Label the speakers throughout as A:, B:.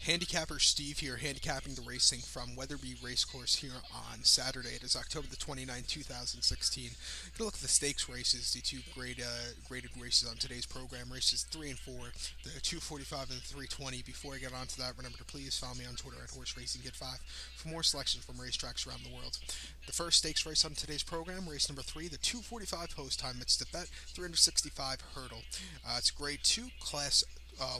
A: Handicapper Steve here, handicapping the racing from Wetherby Racecourse here on Saturday. It is October the 29th, 2016. Gonna look at the stakes races, the two graded races on today's program, races 3 and 4, the 245 and the 320. Before I get on to that, remember to please follow me on Twitter at Horse Racing Kid 5 for more selections from racetracks around the world. The first stakes race on today's program, race number 3, the 245 post time. It's the Bet 365 hurdle. It's grade 2, class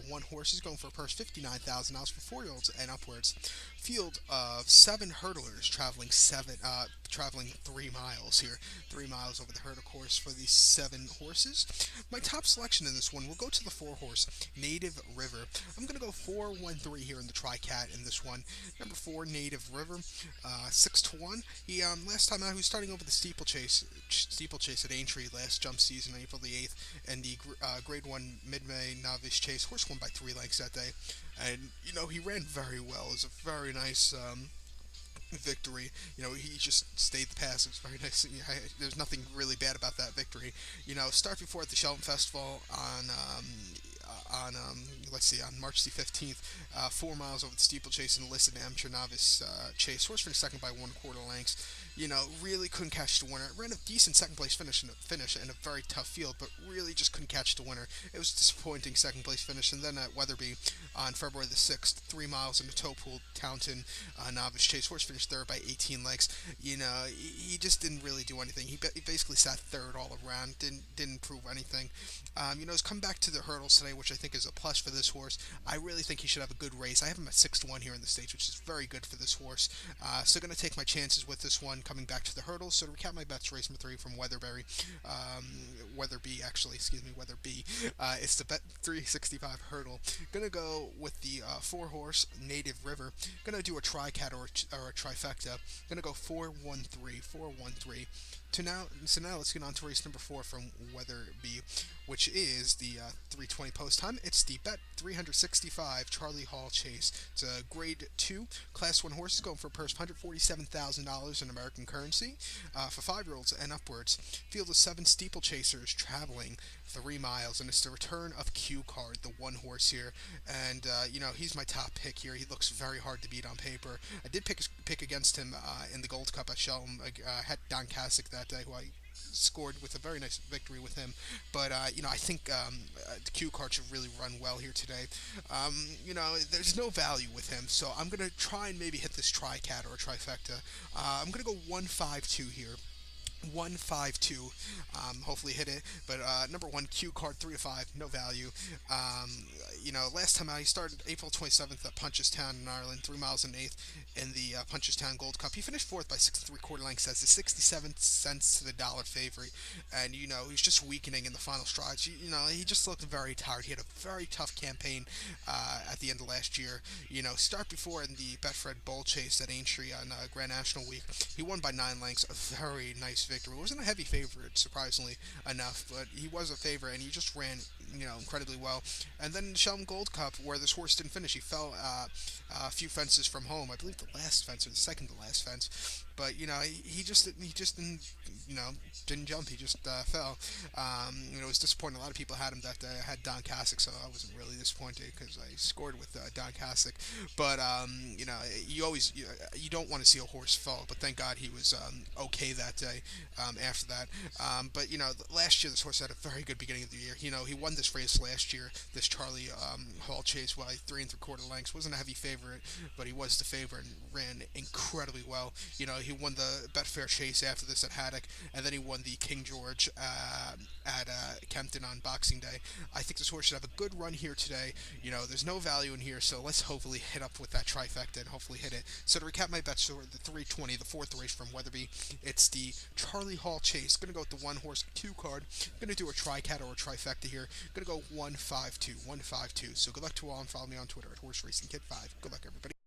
A: one horses going for a purse $59,000 for 4-year-olds and upwards. Field of 7 hurdlers traveling 3 miles here, 3 miles over the hurdle course for these 7 horses. My top selection in this one will go to the 4-horse Native River. I'm going to go 4-1-3 here in the Tri-Cat in this one. Number 4 Native River, 6-1. He last time out he was starting over the steeplechase at Aintree last jump season on April the 8th, and the Grade 1 Mid-May Novice Chase. Horse won by 3 lengths that day, and he ran very well. It was a very nice victory. He just stayed the pass. It was very nice. There's nothing really bad about that victory. Start before at the Shelton Festival on March the 15th, 4 miles over the steeplechase and listed amateur novice chase. Horse finished second by 1/4 lengths. Really couldn't catch the winner. Ran a decent second place finish in a very tough field, but really just couldn't catch the winner. It was a disappointing second place finish. And then at Wetherby on February the 6th, 3 miles in the Toepool Taunton novice chase. Horse finished third by 18 lengths. He just didn't really do anything. He basically sat third all around. Didn't prove anything. He's come back to the hurdles today, which I think is a plus for this horse. I really think he should have a good race. I have him at 6-1 here in the States, which is very good for this horse. So going to take my chances with this one coming back to the hurdles. So to recap my bets, race number 3 from Wetherby. It's the Bet 365 hurdle. Going to go with the 4-horse Native River. Going to do a Tri-Cat or a trifecta. Going to go 4-1-3, 4-1-3. So now let's get on to race number 4 from Wetherby, which is the 320 post time. It's the Bet 365 Charlie Hall Chase. It's a grade 2 class 1 horse going for a purse of $147,000 in American currency for 5-year-olds and upwards. Field of 7 steeplechasers traveling 3 miles, and it's the return of Q Card, the 1 horse here. And he's my top pick here. He looks very hard to beat on paper. I did pick against him in the Gold Cup at Shelton. I had Don Kasich that day, who I scored with a very nice victory with him. But I think the Q Card should really run well here today. There's no value with him, so I'm gonna try and maybe hit this Tri-Cat or a trifecta. I'm gonna go 1-5-2 here. 1-5-2, hopefully hit it. But number 1 Q Card 3-5, no value. Last time out he started April 27th at Punchestown in Ireland, 3 miles and 1/8 in the Punchestown Gold Cup. He finished 4th by 6 3/4 lengths as the 67 cents to the dollar favorite, and he's just weakening in the final strides. He just looked very tired. He had a very tough campaign at the end of last year. Start before in the Betfred Bull Chase at Aintree on Grand National Week. He won by 9 lengths, a very nice victory. It wasn't a heavy favorite, surprisingly enough, but he was a favorite, and he just ran, incredibly well. And then the Shelton Gold Cup, where this horse didn't finish, he fell a few fences from home. I believe the last fence or the second to last fence. But he just didn't jump. He just fell. It was disappointing. A lot of people had him that day. I had Don Kasich, so I wasn't really disappointed because I scored with Don Kasich. But you don't want to see a horse fall. But thank God he was okay that day. After that, but last year this horse had a very good beginning of the year. He won this race last year, this Charlie Hall Chase, by 3 3/4 lengths. Wasn't a heavy favorite, but he was the favorite and ran incredibly well. He won the Betfair Chase after this at Haddock, and then he won the King George at Kempton on Boxing Day. I think this horse should have a good run here today. There's no value in here, so let's hopefully hit up with that trifecta and hopefully hit it. So to recap my bets for the 320, the 4th race from Wetherby, it's the Charlie Hall Chase. Going to go with the 1-horse Q Card. Going to do a Tri-Cat or a trifecta here. Going to go 1-5-2, 1-5-2. So good luck to all, and follow me on Twitter at Horse Racing Kid 5. Good luck, everybody.